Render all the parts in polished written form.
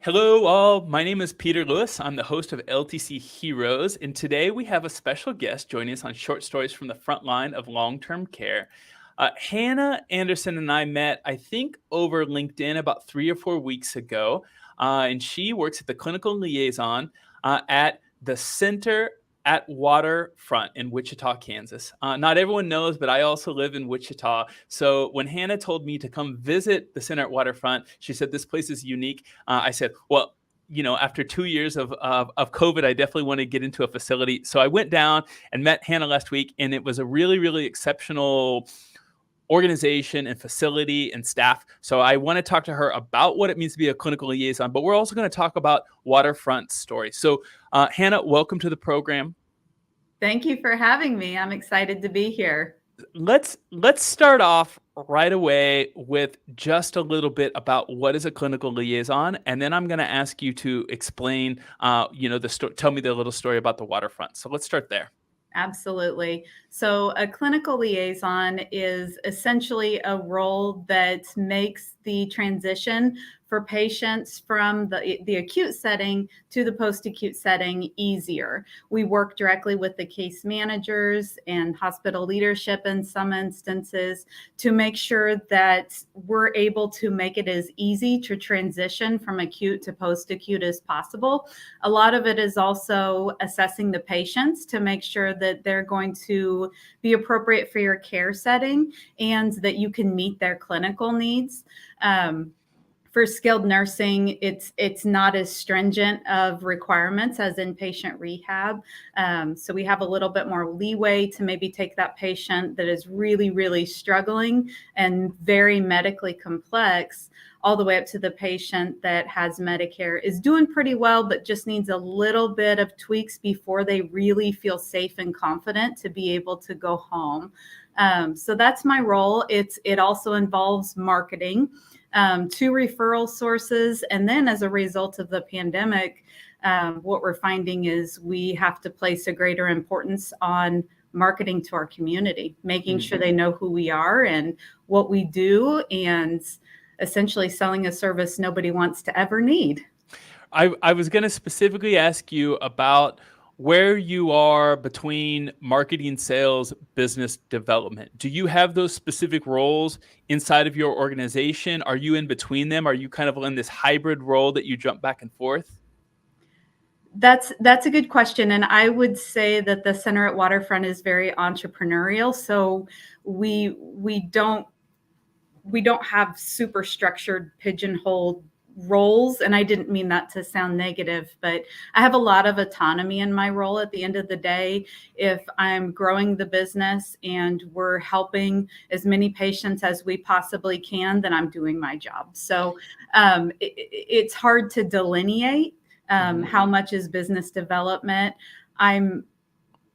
Hello, all. My name is Peter Lewis. I'm the host of LTC Heroes, and today we have a special guest joining us on Short Stories from the Front Line of Long-Term Care. Hannah Anderson and I met, I think, over LinkedIn about 3 or 4 weeks ago, and she works at the clinical liaison at the Center at Waterfront in Wichita, Kansas. Not everyone knows, but I also live in Wichita. So when Hannah told me to come visit the Center at Waterfront, she said this place is unique. I said, well, after 2 years of COVID, I definitely want to get into a facility. So I went down and met Hannah last week, and it was a really, really exceptional organization and facility and staff. So I want to talk to her about what it means to be a clinical liaison, but we're also going to talk about Waterfront stories. So Hannah, welcome to the program. Thank you for having me. I'm excited to be here. Let's start off right away with just a little bit about what is a clinical liaison, and then I'm going to ask you to explain, tell me the little story about the Waterfront. So let's start there. Absolutely. So a clinical liaison is essentially a role that makes the transition for patients from the acute setting to the post-acute setting easier. We work directly with the case managers and hospital leadership in some instances to make sure that we're able to make it as easy to transition from acute to post-acute as possible. A lot of it is also assessing the patients to make sure that they're going to be appropriate for your care setting and that you can meet their clinical needs. For skilled nursing, it's not as stringent of requirements as inpatient rehab. So we have a little bit more leeway to maybe take that patient that is really, really struggling and very medically complex, all the way up to the patient that has Medicare, is doing pretty well, but just needs a little bit of tweaks before they really feel safe and confident to be able to go home. So that's my role. It also involves marketing to referral sources. And then as a result of the pandemic, what we're finding is we have to place a greater importance on marketing to our community, making sure they know who we are and what we do, and essentially selling a service nobody wants to ever need. I was going to specifically ask you about where you are between marketing, sales, business development. Do you have those specific roles inside of your organization? Are you in between them? Are you kind of in this hybrid role that you jump back and forth? That's a good question. And I would say that the Center at Waterfront is very entrepreneurial. So we don't have super structured pigeonholed roles. And I didn't mean that to sound negative, but I have a lot of autonomy in my role. At the end of the day, if I'm growing the business and we're helping as many patients as we possibly can, then I'm doing my job. So it's hard to delineate how much is business development.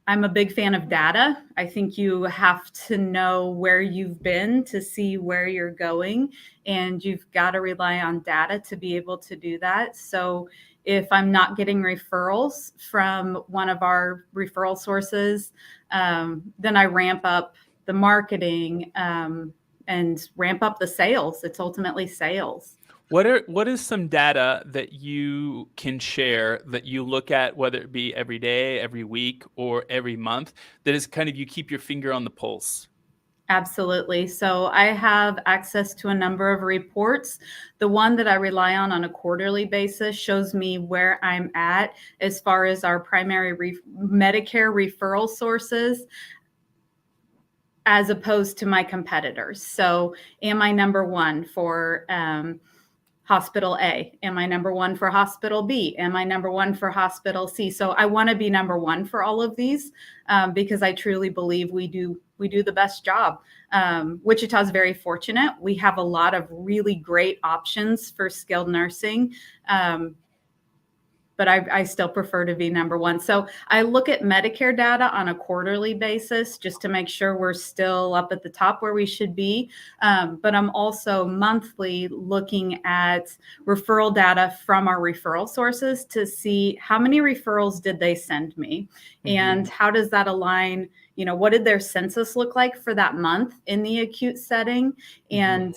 I'm a big fan of data. I think you have to know where you've been to see where you're going, and you've got to rely on data to be able to do that. So if I'm not getting referrals from one of our referral sources, then I ramp up the marketing and ramp up the sales. It's ultimately sales. What is some data that you can share that you look at, whether it be every day, every week, or every month, that is kind of you keep your finger on the pulse? Absolutely. So I have access to a number of reports. The one that I rely on a quarterly basis shows me where I'm at as far as our primary Medicare referral sources, as opposed to my competitors. So am I number one for Hospital A? Am I number one for Hospital B? Am I number one for Hospital C? So I want to be number one for all of these because I truly believe we do the best job. Wichita is very fortunate. We have a lot of really great options for skilled nursing. But I still prefer to be number one. So I look at Medicare data on a quarterly basis just to make sure we're still up at the top where we should be. But I'm also monthly looking at referral data from our referral sources to see how many referrals did they send me, and how does that align? What did their census look like for that month in the acute setting? And,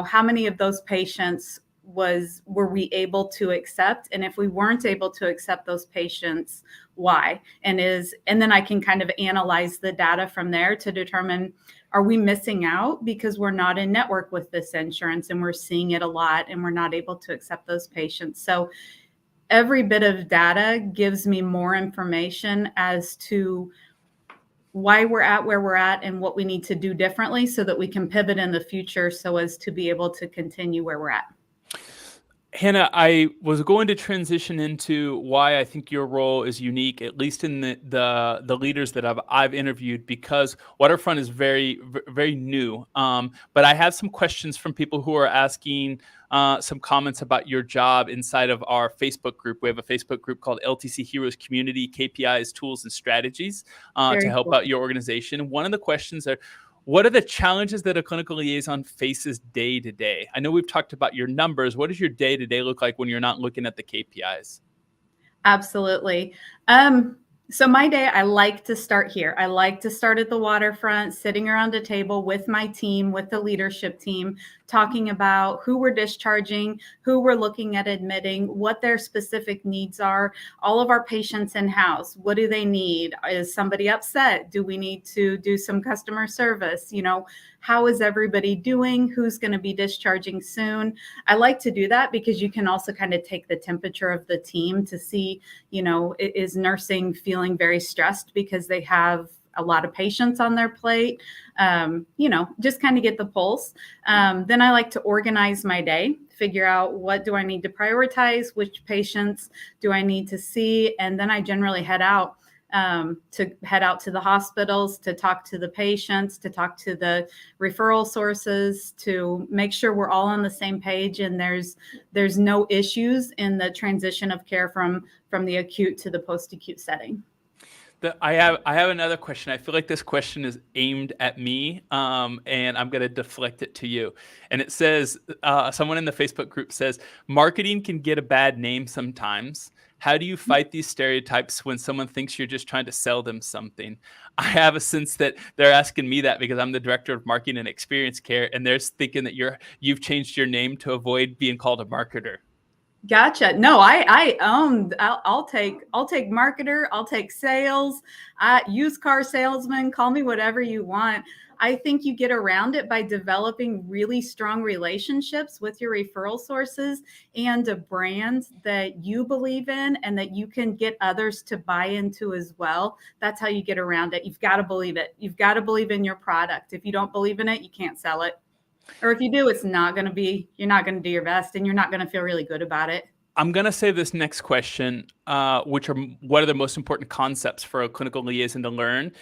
how many of those patients were we able to accept? And if we weren't able to accept those patients, why? And then I can kind of analyze the data from there to determine, are we missing out because we're not in network with this insurance and we're seeing it a lot and we're not able to accept those patients? So every bit of data gives me more information as to why we're at where we're at and what we need to do differently so that we can pivot in the future so as to be able to continue where we're at. Hannah, I was going to transition into why I think your role is unique, at least in the leaders that I've interviewed, because Waterfront is very new. But I have some questions from people who are asking some comments about your job inside of our Facebook group. We have a Facebook group called LTC Heroes Community KPIs, Tools, and Strategies to help Cool. out your organization. One of the questions are, what are the challenges that a clinical liaison faces day to day? I know we've talked about your numbers. What does your day to day look like when you're not looking at the KPIs? Absolutely. So my day, I like to start here. I like to start at the waterfront, sitting around a table with my team, with the leadership team, talking about who we're discharging, who we're looking at admitting, what their specific needs are, all of our patients in-house. What do they need? Is somebody upset? Do we need to do some customer service? How is everybody doing? Who's going to be discharging soon? I like to do that because you can also kind of take the temperature of the team to see, is nursing feeling very stressed because they have a lot of patients on their plate? Just kind of get the pulse. Then I like to organize my day, figure out what do I need to prioritize, which patients do I need to see, and then I generally head out to the hospitals, to talk to the patients, to talk to the referral sources, to make sure we're all on the same page and there's no issues in the transition of care from the acute to the post-acute setting. I have another question. I feel like this question is aimed at me, and I'm going to deflect it to you. And it says, someone in the Facebook group says, marketing can get a bad name sometimes. How do you fight these stereotypes when someone thinks you're just trying to sell them something? I have a sense that they're asking me that because I'm the director of marketing and experience care, and they're thinking that you've changed your name to avoid being called a marketer. Gotcha. No, I'll take marketer, I'll take sales, used car salesman, call me whatever you want. I think you get around it by developing really strong relationships with your referral sources and a brand that you believe in and that you can get others to buy into as well. That's how you get around it. You've got to believe it. You've got to believe in your product. If you don't believe in it, you can't sell it. Or if you do, you're not going to do your best and you're not going to feel really good about it. I'm going to say this next question, which are what are the most important concepts for a clinical liaison to learn?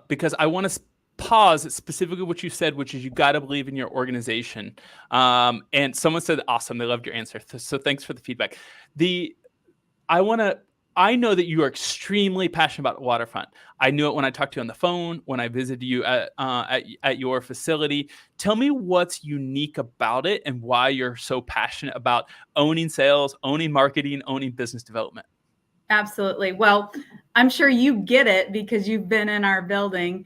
Because I want to pause at specifically what you said, which is you got to believe in your organization. And someone said, awesome, they loved your answer. So thanks for the feedback. I know that you are extremely passionate about Waterfront. I knew it when I talked to you on the phone, when I visited you at your facility. Tell me what's unique about it and why you're so passionate about owning sales, owning marketing, owning business development. Absolutely. Well, I'm sure you get it because you've been in our building.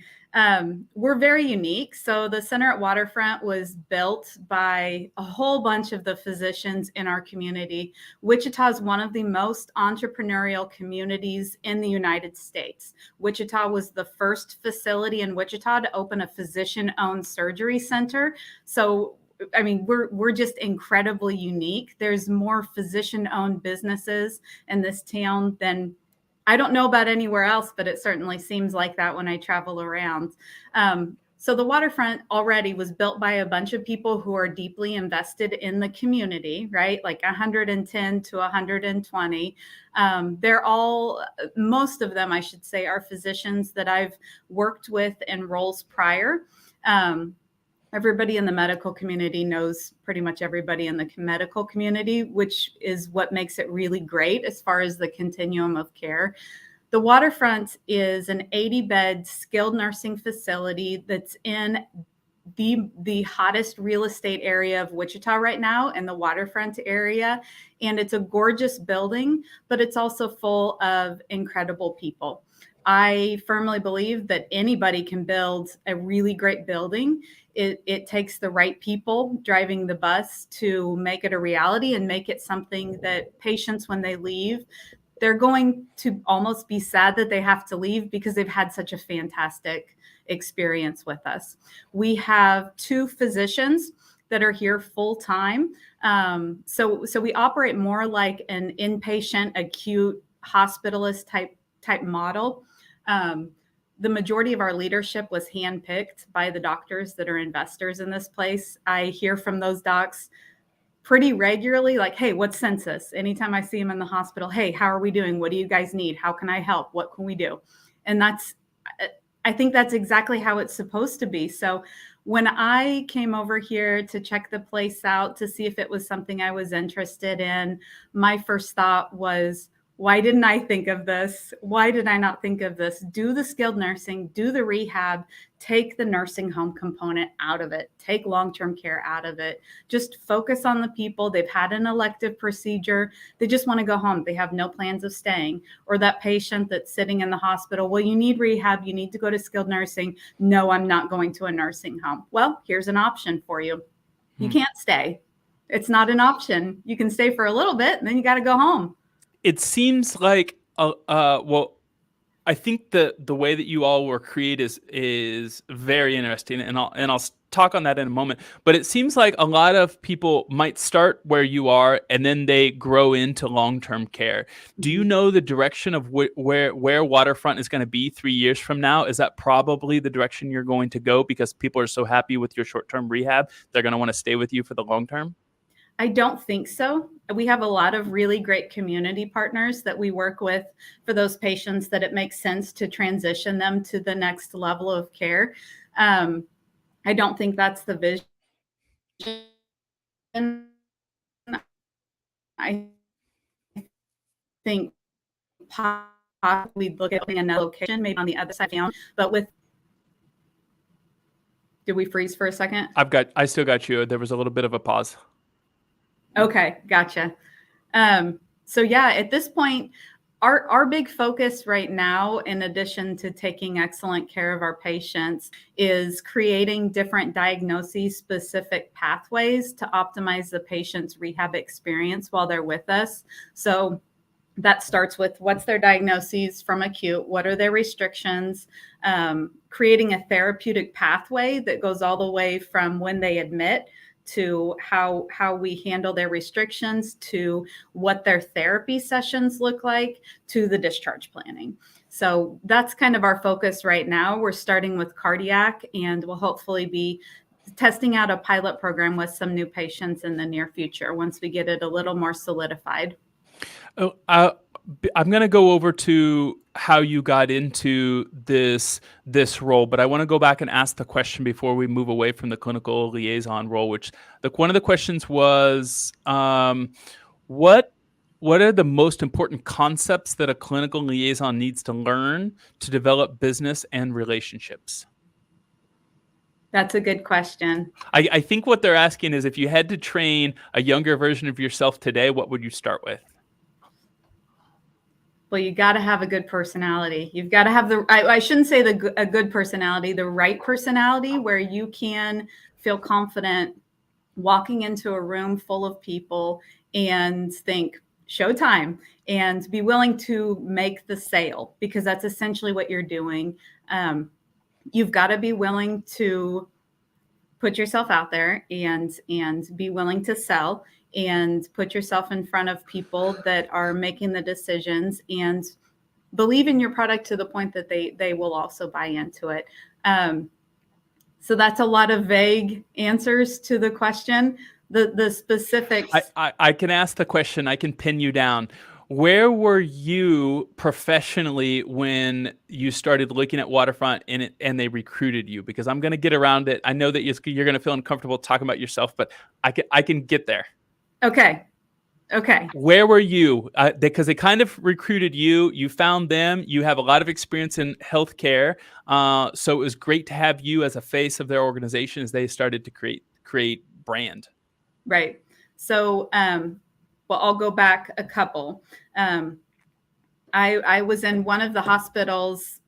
We're very unique. So the center at Waterfront was built by a whole bunch of the physicians in our community. Wichita is one of the most entrepreneurial communities in the United States. Wichita was the first facility in Wichita to open a physician-owned surgery center. So I mean, we're just incredibly unique. There's more physician-owned businesses in this town than I don't know about anywhere else, but it certainly seems like that when I travel around. So the Waterfront already was built by a bunch of people who are deeply invested in the community, right? Like 110 to 120. Most of them, I should say, are physicians that I've worked with in roles prior. Everybody in the medical community knows pretty much everybody in the medical community, which is what makes it really great as far as the continuum of care. The Waterfront is an 80-bed skilled nursing facility that's in the hottest real estate area of Wichita right now, in the Waterfront area. And it's a gorgeous building, but it's also full of incredible people. I firmly believe that anybody can build a really great building it takes the right people driving the bus to make it a reality and make it something that patients, when they leave, they're going to almost be sad that they have to leave because they've had such a fantastic experience with us. We have 2 physicians that are here full time. So we operate more like an inpatient acute hospitalist type model. The majority of our leadership was handpicked by the doctors that are investors in this place. I hear from those docs pretty regularly, like, hey, what's census? Anytime I see them in the hospital, hey, how are we doing? What do you guys need? How can I help? What can we do? And I think that's exactly how it's supposed to be. So when I came over here to check the place out to see if it was something I was interested in, my first thought was, why didn't I think of this? Why did I not think of this? Do the skilled nursing, do the rehab, take the nursing home component out of it, take long-term care out of it. Just focus on the people. They've had an elective procedure. They just want to go home. They have no plans of staying. Or that patient that's sitting in the hospital, well, you need rehab. You need to go to skilled nursing. No, I'm not going to a nursing home. Well, here's an option for you. You can't stay. It's not an option. You can stay for a little bit and then you got to go home. It seems like well, I think the way that you all were created is very interesting, and I'll talk on that in a moment. But it seems like a lot of people might start where you are, and then they grow into long-term care. Do you know the direction of where Waterfront is going to be 3 years from now? Is that probably the direction you're going to go because people are so happy with your short-term rehab, they're going to want to stay with you for the long term? I don't think so. We have a lot of really great community partners that we work with for those patients that it makes sense to transition them to the next level of care. I don't think that's the vision. I think possibly look at another location, maybe on the other side of town, but did we freeze for a second? I still got you. There was a little bit of a pause. Okay, gotcha. So yeah, at this point, our big focus right now, in addition to taking excellent care of our patients, is creating different diagnosis-specific pathways to optimize the patient's rehab experience while they're with us. So that starts with what's their diagnoses from acute, what are their restrictions, creating a therapeutic pathway that goes all the way from when they admit to how we handle their restrictions, to what their therapy sessions look like, to the discharge planning. So that's kind of our focus right now. We're starting with cardiac, and we'll hopefully be testing out a pilot program with some new patients in the near future once we get it a little more solidified. Oh, I'm going to go over to how you got into this role, but I want to go back and ask the question before we move away from the clinical liaison role, which one of the questions was, what are the most important concepts that a clinical liaison needs to learn to develop business and relationships? That's a good question. I think what they're asking is, if you had to train a younger version of yourself today, what would you start with? Well, you got to have a good personality. You've got to have I shouldn't say a good personality, the right personality where you can feel confident walking into a room full of people and think, showtime, and be willing to make the sale, because that's essentially what you're doing. You've got to be willing to put yourself out there and be willing to sell, and put yourself in front of people that are making the decisions and believe in your product to the point that they will also buy into it. So that's a lot of vague answers to the question. The specifics. I can ask the question. I can pin you down. Where were you professionally when you started looking at Waterfront and they recruited you? Because I'm going to get around it. I know that you're going to feel uncomfortable talking about yourself, but I can get there. Okay. Where were you? Because they kind of recruited you. You found them. You have a lot of experience in healthcare. So it was great to have you as a face of their organization as they started to create brand. Right. So, well, I'll go back a couple. I was in one of the hospitals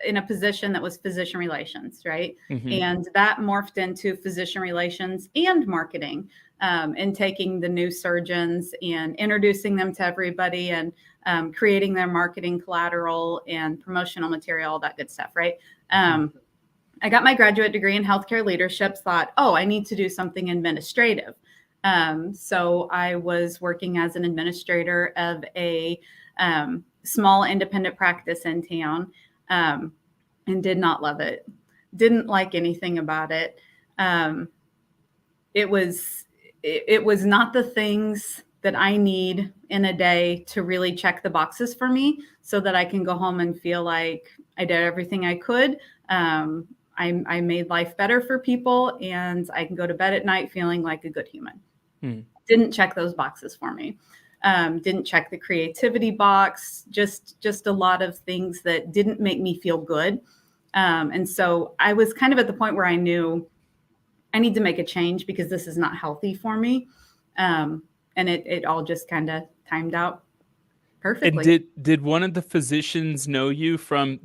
in a position that was physician relations, right? Mm-hmm. And that morphed into physician relations and marketing, and taking the new surgeons and introducing them to everybody, and creating their marketing collateral and promotional material, all that good stuff, right? I got my graduate degree in healthcare leadership, thought, oh, I need to do something administrative. So I was working as an administrator of a small independent practice in town, and did not love it. Didn't like anything about it. It was not the things that I need in a day to really check the boxes for me so that I can go home and feel like I did everything I could. I made life better for people, and I can go to bed at night feeling like a good human. Didn't check those boxes for me. Didn't check the creativity box, just a lot of things that didn't make me feel good. And so I was kind of at the point where I knew I need to make a change because this is not healthy for me. And it all just kind of timed out perfectly. And did one of the physicians know you from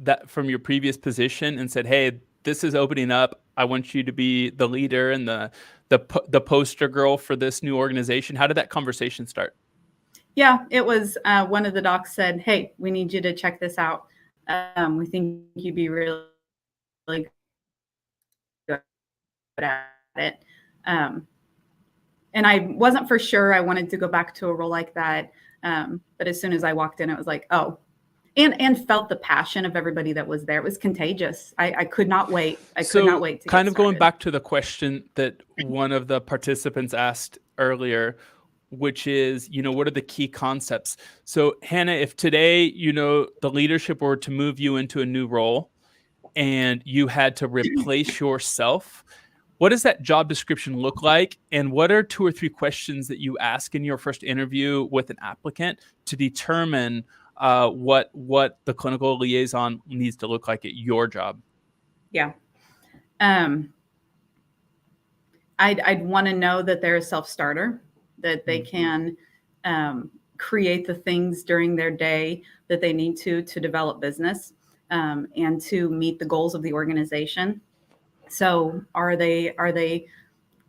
your previous position and said, "Hey, this is opening up. I want you to be the leader and the poster girl for this new organization"? How did that conversation start? Yeah, it was one of the docs said, "Hey, we need you to check this out. We think you'd be really good at it." And I wasn't for sure I wanted to go back to a role like that. But as soon as I walked in, it was like, oh, and felt the passion of everybody that was there. It was contagious. I could not wait. I could not wait to kind get of going started. back to the question that one of the participants asked earlier, which is, what are the key concepts? So Hannah, if today, the leadership were to move you into a new role and you had to replace yourself, what does that job description look like? And what are 2 or 3 questions that you ask in your first interview with an applicant to determine what the clinical liaison needs to look like at your job? Yeah. I'd want to know that they're a self-starter, that they can create the things during their day that they need to develop business, and to meet the goals of the organization. So are they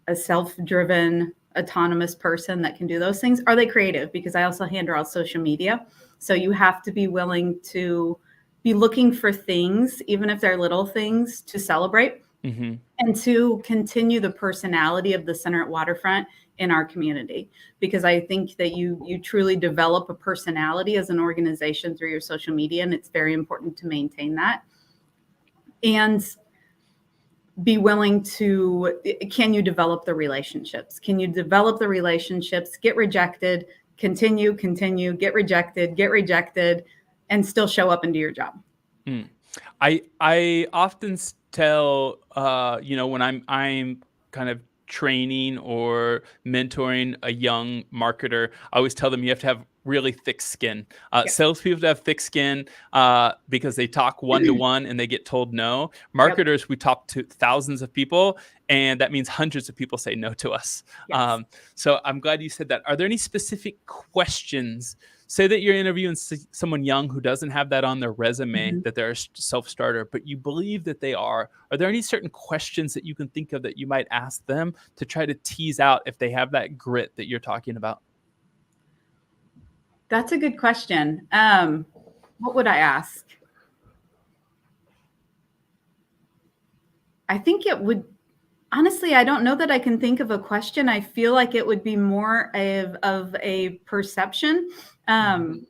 a self-driven, autonomous person that can do those things? Are they creative? Because I also handle out social media. So you have to be willing to be looking for things, even if they're little things, to celebrate, and to continue the personality of the center at Waterfront in our community. Because I think that you truly develop a personality as an organization through your social media, and it's very important to maintain that. And be willing to, can you develop the relationships? Can you develop the relationships, get rejected, continue, get rejected, and still show up and do your job? I often tell, when I'm kind of training or mentoring a young marketer, I always tell them you have to have really thick skin. Salespeople have thick skin because they talk one-to-one and they get told no. Marketers, we talk to thousands of people, and that means hundreds of people say no to us. So I'm glad you said that. Are there any specific questions? Say that you're interviewing someone young who doesn't have that on their resume, that they're a self-starter, but you believe that they are. Are there any certain questions that you can think of that you might ask them to try to tease out if they have that grit that you're talking about? That's a good question. What would I ask? I think it would, honestly, I don't know that I can think of a question. I feel like it would be more of a perception, and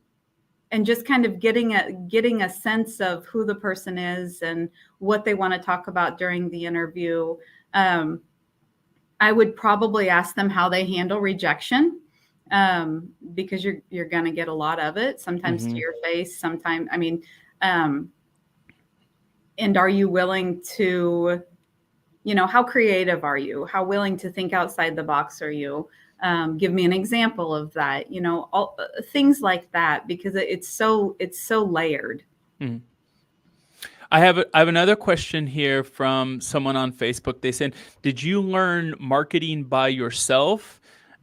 just kind of getting a sense of who the person is and what they want to talk about during the interview. I would probably ask them how they handle rejection, because you're going to get a lot of it, sometimes to your face, sometimes, and are you willing to, how creative are you? How willing to think outside the box are you? Give me an example of that, all things like that, because it's so layered. I have another question here from someone on Facebook. They said, did you learn marketing by yourself?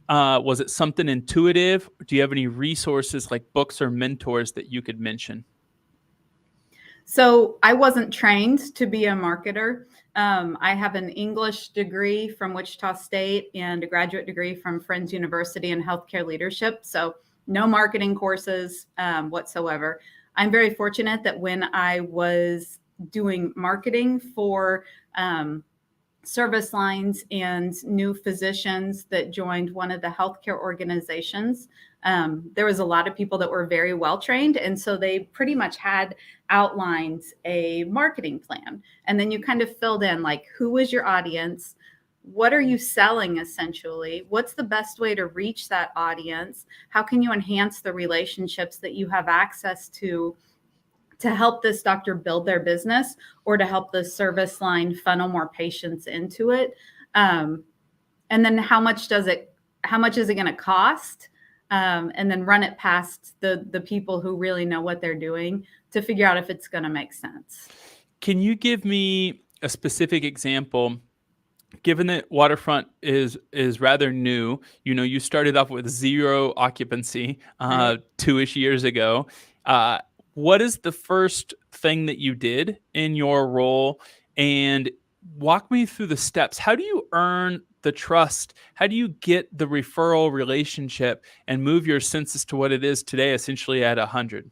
Was it something intuitive? Do you have any resources like books or mentors that you could mention? So I wasn't trained to be a marketer. I have an English degree from Wichita State and a graduate degree from Friends University in healthcare leadership. So no marketing courses whatsoever. I'm very fortunate that when I was doing marketing for service lines and new physicians that joined one of the healthcare organizations, there was a lot of people that were very well trained. And so they pretty much had outlined a marketing plan. And then you kind of filled in like, who is your audience? What are you selling essentially? What's the best way to reach that audience? How can you enhance the relationships that you have access to help this doctor build their business or to help the service line funnel more patients into it? And then how much is it going to cost? And then run it past the people who really know what they're doing to figure out if it's going to make sense. Can you give me a specific example? Given that Waterfront is rather new, you started off with 0 occupancy Right. 2-ish years ago. What is the first thing that you did in your role? And walk me through the steps. How do you earn the trust? How do you get the referral relationship and move your census to what it is today, essentially at 100?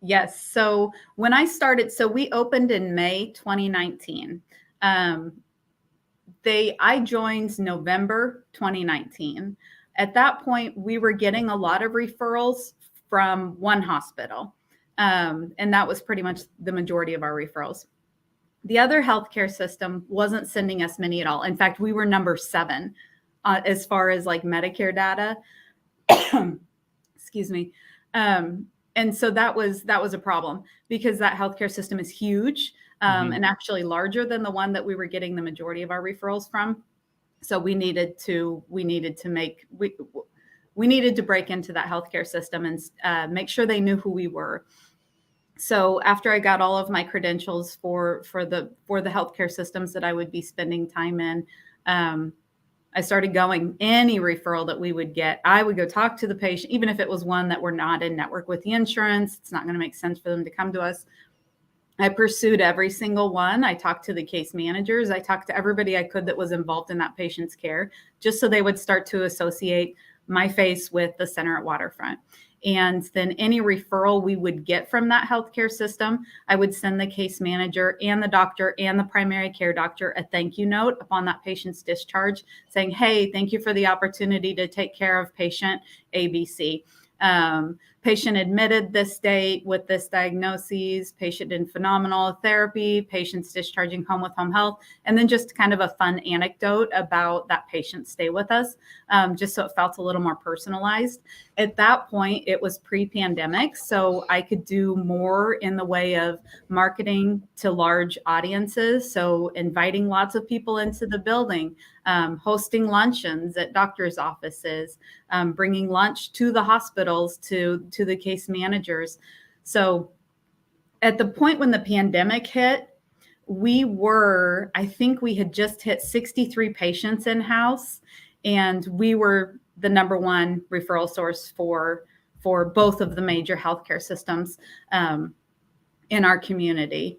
Yes. So when I started, so we opened in May 2019. I joined November 2019. At that point, we were getting a lot of referrals from one hospital. And that was pretty much the majority of our referrals. The other healthcare system wasn't sending us many at all. In fact, we were number 7 as far as like Medicare data. Excuse me. And so that was a problem because that healthcare system is huge and actually larger than the one that we were getting the majority of our referrals from. So we needed to break into that healthcare system and make sure they knew who we were. So after I got all of my credentials for the healthcare systems that I would be spending time in, I started going any referral that we would get. I would go talk to the patient, even if it was one that we're not in network with the insurance. It's not going to make sense for them to come to us. I pursued every single one. I talked to the case managers. I talked to everybody I could that was involved in that patient's care, just so they would start to associate my face with the center at Waterfront. And then any referral we would get from that healthcare system, I would send the case manager and the doctor and the primary care doctor a thank you note upon that patient's discharge saying, hey, thank you for the opportunity to take care of patient ABC. Patient admitted this date with this diagnosis, patient in phenomenal therapy, patient's discharging home with home health, and then just kind of a fun anecdote about that patient's stay with us, just so it felt a little more personalized. At that point, it was pre-pandemic, so I could do more in the way of marketing to large audiences, so inviting lots of people into the building, hosting luncheons at doctors' offices, bringing lunch to the hospitals to the case managers. So at the point when the pandemic hit, I think we had just hit 63 patients in-house, and we were the number 1 referral source for both of the major healthcare systems in our community.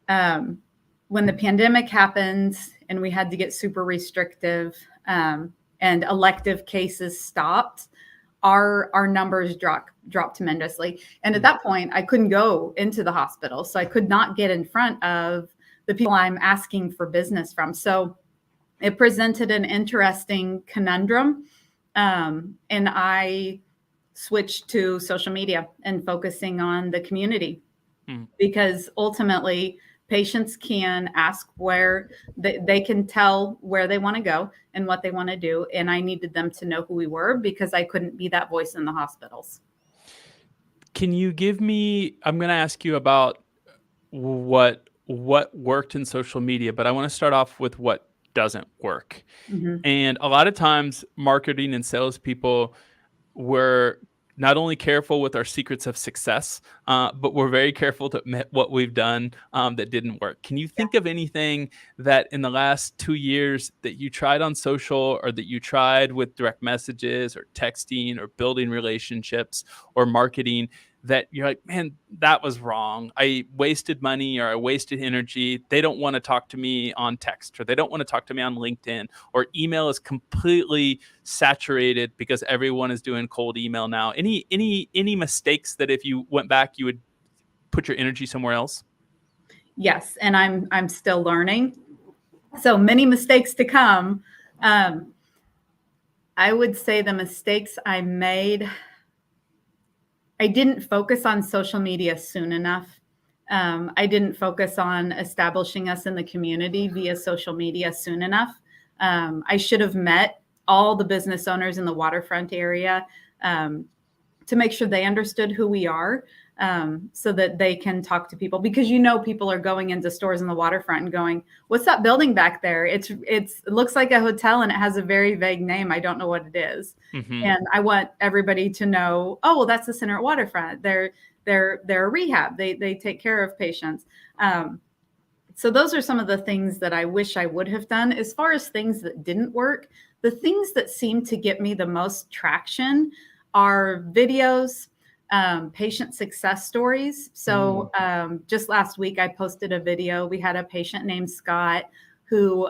When the pandemic happened and we had to get super restrictive and elective cases stopped, our numbers dropped tremendously. And at that point, I couldn't go into the hospital. So I could not get in front of the people I'm asking for business from. So it presented an interesting conundrum. And I switched to social media and focusing on the community because ultimately patients can ask where they can tell where they want to go and what they want to do. And I needed them to know who we were because I couldn't be that voice in the hospitals. Can you give me, I'm going to ask you about what worked in social media, but I want to start off with what doesn't work. And a lot of times marketing and salespeople were not only careful with our secrets of success, but we're very careful to admit what we've done that didn't work. Can you think of anything that in the last 2 years that you tried on social or that you tried with direct messages or texting or building relationships or marketing that you're like, man, that was wrong. I wasted money or I wasted energy. They don't want to talk to me on text, or they don't want to talk to me on LinkedIn, or email is completely saturated because everyone is doing cold email now. Any mistakes that if you went back, you would put your energy somewhere else? Yes, and I'm still learning. So many mistakes to come. I would say the mistakes I made, I didn't focus on social media soon enough. I didn't focus on establishing us in the community via social media soon enough. I should have met all the business owners in the Waterfront area to make sure they understood who we are, so that they can talk to people, because people are going into stores in the Waterfront and going, what's that building back there? It looks like a hotel and it has a very vague name. I don't know what it is. Mm-hmm. And I want everybody to know, oh, well, that's the center at Waterfront. They're a rehab. They take care of patients. So those are some of the things that I wish I would have done. As far as things that didn't work, the things that seem to get me the most traction are videos, patient success stories. So just last week, I posted a video. We had a patient named Scott who,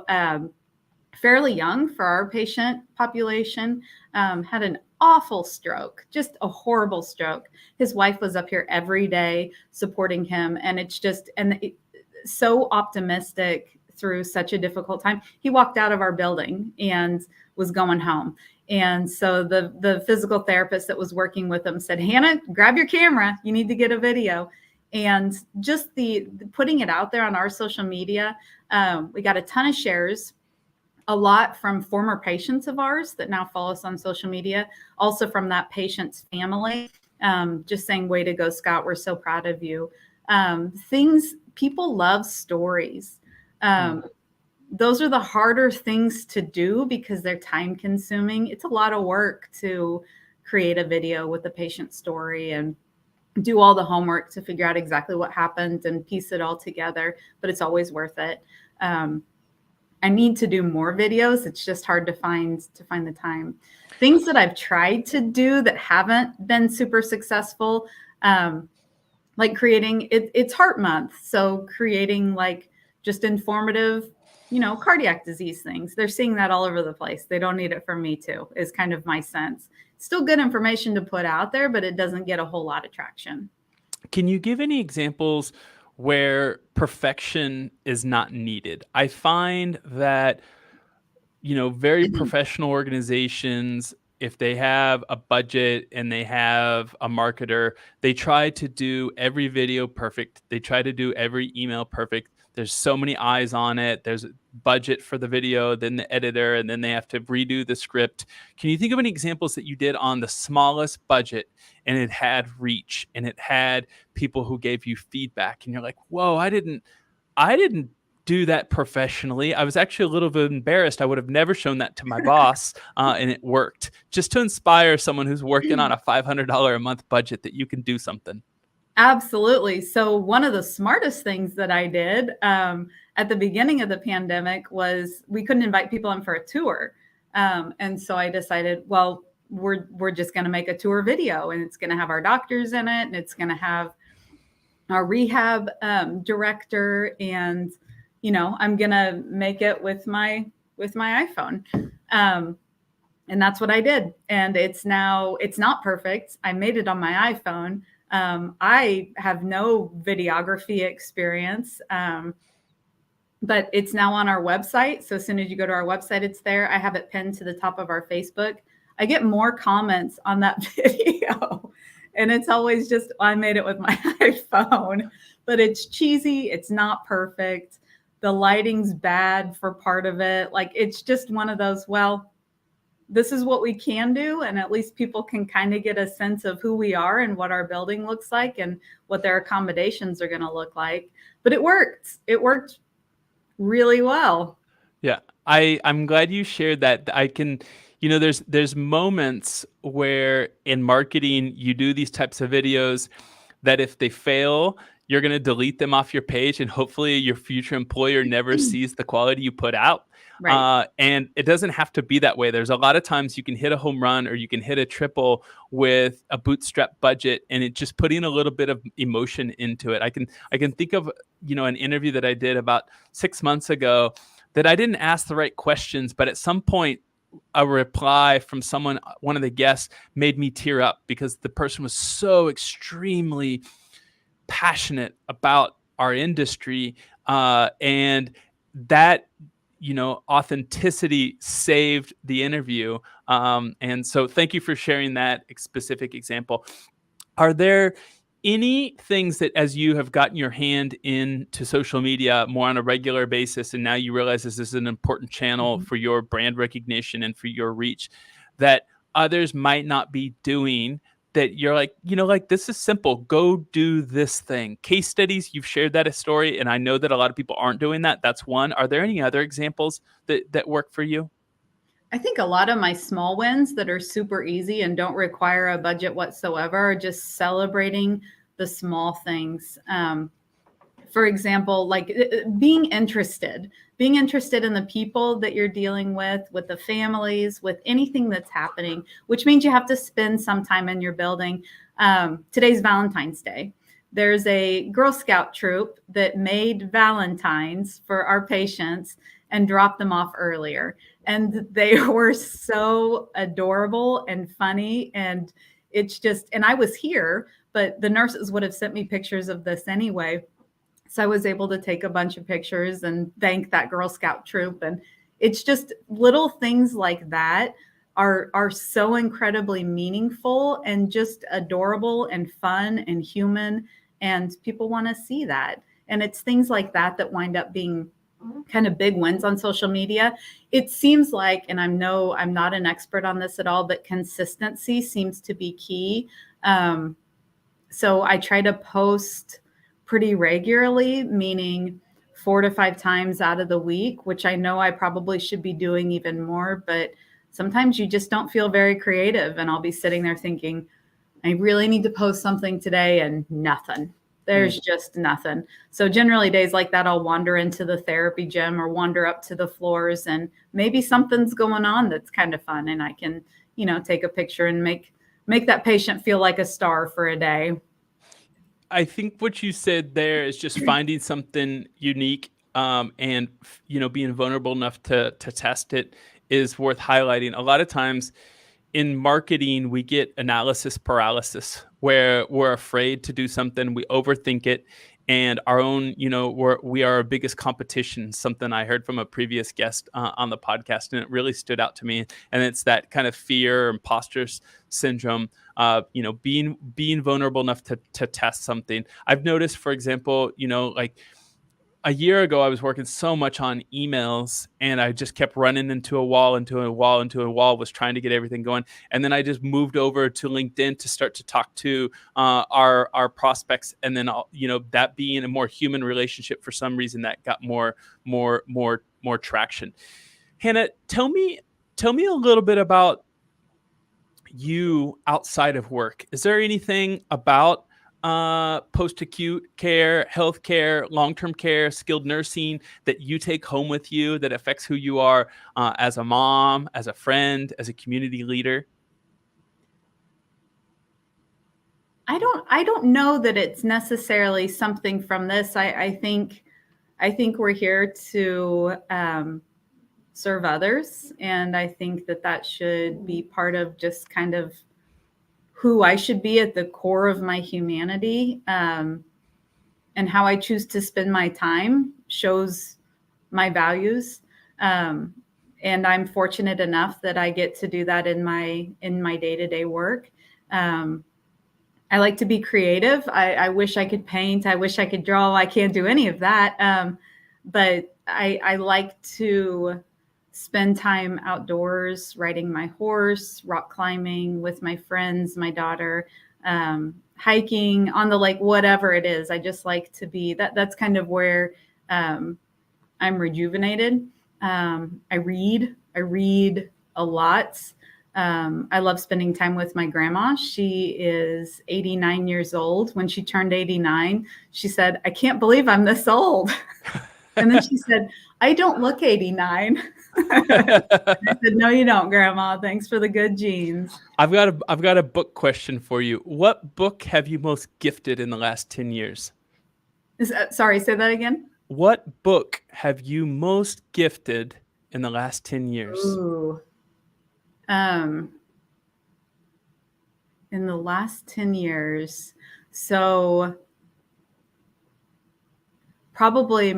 fairly young for our patient population, had an awful stroke, just a horrible stroke. His wife was up here every day supporting him. And it's just, so optimistic through such a difficult time. He walked out of our building and was going home. And so the physical therapist that was working with him said, Hannah, grab your camera. You need to get a video. And just the putting it out there on our social media, we got a ton of shares, a lot from former patients of ours that now follow us on social media, also from that patient's family, just saying, way to go, Scott. We're so proud of you. People love stories. Those are the harder things to do because they're time consuming. It's a lot of work to create a video with a patient story and do all the homework to figure out exactly what happened and piece it all together, but it's always worth it. I need to do more videos. It's just hard to find the time. Things that I've tried to do that haven't been super successful, like creating, it's Heart Month. So creating like just informative, cardiac disease things. They're seeing that all over the place. They don't need it from me too, is kind of my sense. Still good information to put out there, but it doesn't get a whole lot of traction. Can you give any examples where perfection is not needed? I find that, very professional organizations, if they have a budget and they have a marketer, they try to do every video perfect. They try to do every email perfect. There's so many eyes on it. There's a budget for the video, then the editor, and then they have to redo the script. Can you think of any examples that you did on the smallest budget and it had reach and it had people who gave you feedback and you're like, whoa, I didn't do that professionally. I was actually a little bit embarrassed. I would have never shown that to my boss, and it worked. Just to inspire someone who's working on a $500 a month budget that you can do something. Absolutely. So one of the smartest things that I did at the beginning of the pandemic was we couldn't invite people in for a tour. And so I decided, well, we're just going to make a tour video, and it's going to have our doctors in it, and it's going to have our rehab director, and I'm going to make it with my iPhone. And that's what I did. And it's not perfect. I made it on my iPhone. I have no videography experience, but it's now on our website. So as soon as you go to our website, it's there. I have it pinned to the top of our Facebook. I get more comments on that video, and it's always just, I made it with my iPhone, but it's cheesy. It's not perfect. The lighting's bad for part of it. Like, it's just one of those, well, this is what we can do. And at least people can kind of get a sense of who we are and what our building looks like and what their accommodations are going to look like. But it worked. It worked really well. Yeah. I'm glad you shared that. I can, there's moments where in marketing, you do these types of videos that if they fail, you're going to delete them off your page, and hopefully your future employer never sees the quality you put out. Right. And it doesn't have to be that way. There's a lot of times you can hit a home run or you can hit a triple with a bootstrap budget, and it just putting a little bit of emotion into it. I can think of an interview that I did about 6 months ago that I didn't ask the right questions, but at some point a reply from someone, one of the guests, made me tear up because the person was so extremely passionate about our industry, and that authenticity saved the interview. And so thank you for sharing that specific example. Are there any things that, as you have gotten your hand into social media more on a regular basis, and now you realize this is an important channel Mhm. for your brand recognition and for your reach, that others might not be doing, that you're like, this is simple, go do this thing? Case studies, you've shared that a story, and I know that a lot of people aren't doing that. That's one. Are there any other examples that work for you? I think a lot of my small wins that are super easy and don't require a budget whatsoever are just celebrating the small things. For example, like being interested in the people that you're dealing with the families, with anything that's happening, which means you have to spend some time in your building. Today's Valentine's Day. There's a Girl Scout troop that made Valentines for our patients and dropped them off earlier. And they were so adorable and funny. And and I was here, but the nurses would have sent me pictures of this anyway. So I was able to take a bunch of pictures and thank that Girl Scout troop. And it's just little things like that are so incredibly meaningful and just adorable and fun and human. And people want to see that. And it's things like that wind up being kind of big wins on social media. It seems like, and I'm not an expert on this at all, but consistency seems to be key. So I try to post pretty regularly, meaning 4 to 5 times out of the week, which I know I probably should be doing even more, but sometimes you just don't feel very creative. And I'll be sitting there thinking, I really need to post something today, and nothing. There's just nothing. So generally days like that, I'll wander into the therapy gym or wander up to the floors, and maybe something's going on that's kind of fun. And I can, take a picture and make that patient feel like a star for a day. I think what you said there is just finding something unique, and being vulnerable enough to test it is worth highlighting. A lot of times in marketing, we get analysis paralysis, where we're afraid to do something, we overthink it, and our own, we are our biggest competition. Something I heard from a previous guest on the podcast, and it really stood out to me. And it's that kind of fear, imposter syndrome. Being vulnerable enough to test something. I've noticed, for example, like a year ago, I was working so much on emails, and I just kept running into a wall, was trying to get everything going. And then I just moved over to LinkedIn to start to talk to our prospects. And then, that being a more human relationship, for some reason that got more traction. Hannah, tell me a little bit about you outside of work. Is there anything about post-acute care, healthcare, long-term care, skilled nursing that you take home with you that affects who you are as a mom, as a friend, as a community leader? I don't know that it's necessarily something from this. I think we're here to serve others, and I think that should be part of just kind of who I should be at the core of my humanity. And how I choose to spend my time shows my values. And I'm fortunate enough that I get to do that in my day-to-day work. I like to be creative. I wish I could paint. I wish I could draw. I can't do any of that. But I like to spend time outdoors, riding my horse, rock climbing with my friends, my daughter, hiking on the lake, whatever it is. I just like to be that's kind of where I'm rejuvenated. I read a lot. I love spending time with my grandma. She is 89 years old. When she turned 89, she said, "I can't believe I'm this old." And then she said, "I don't look 89." I said, no, you don't, Grandma. Thanks for the good genes. I've got a book question for you. What book have you most gifted in the last 10 years? Sorry, say that again. What book have you most gifted in the last 10 years? Ooh. In the last 10 years. So probably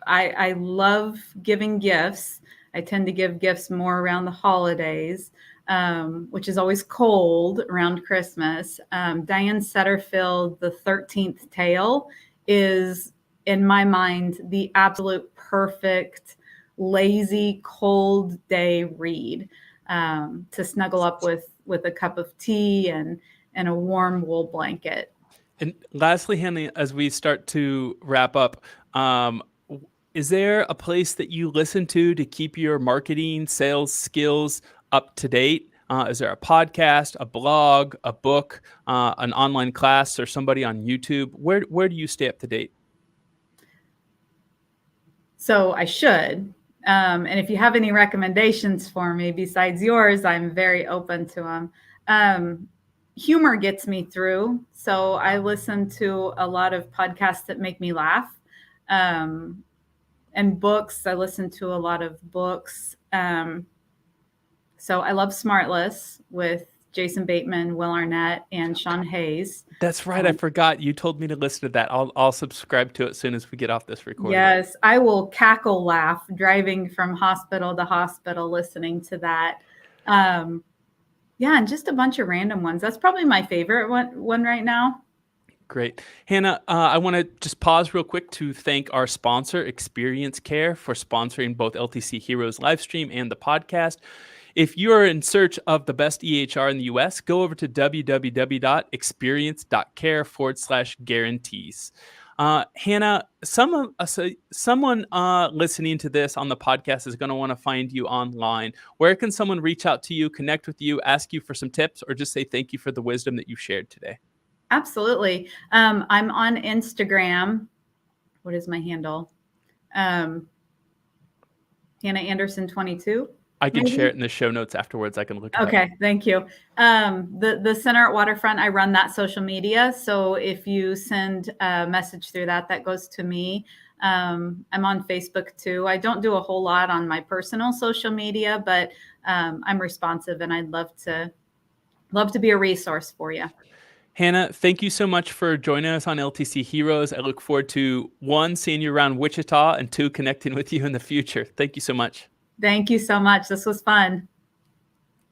I love giving gifts. I tend to give gifts more around the holidays, which is always cold around Christmas. Diane Setterfield, The 13th Tale, is, in my mind, the absolute perfect, lazy, cold day read to snuggle up with a cup of tea and a warm wool blanket. And lastly, Hannah, as we start to wrap up, is there a place that you listen to keep your marketing, sales skills up to date? Is there a podcast, a blog, a book, an online class, or somebody on YouTube? Where do you stay up to date? So I should. And if you have any recommendations for me besides yours, I'm very open to them. Humor gets me through. So I listen to a lot of podcasts that make me laugh. And books, I listen to a lot of books. So I love Smartless with Jason Bateman, Will Arnett, and Sean Hayes. That's right. I forgot. You told me to listen to that. I'll subscribe to it as soon as we get off this recording. Yes, I will cackle laugh driving from hospital to hospital listening to that. Yeah, and just a bunch of random ones. That's probably my favorite one right now. Great. Hannah, I want to just pause real quick to thank our sponsor, Experience Care, for sponsoring both LTC Heroes livestream and the podcast. If you're in search of the best EHR in the US, go over to www.experience.care/guarantees. Hannah, someone listening to this on the podcast is going to want to find you online. Where can someone reach out to you, connect with you, ask you for some tips, or just say thank you for the wisdom that you shared today? Absolutely. I'm on Instagram. What is my handle? Hannah Anderson 22. I can share it in the show notes afterwards. I can look it up. Okay, thank you. The Center at Waterfront, I run that social media. So if you send a message through that goes to me. I'm on Facebook too. I don't do a whole lot on my personal social media, but I'm responsive and I'd love to be a resource for you. Hannah, thank you so much for joining us on LTC Heroes. I look forward to 1, seeing you around Wichita, and 2, connecting with you in the future. Thank you so much. Thank you so much. This was fun.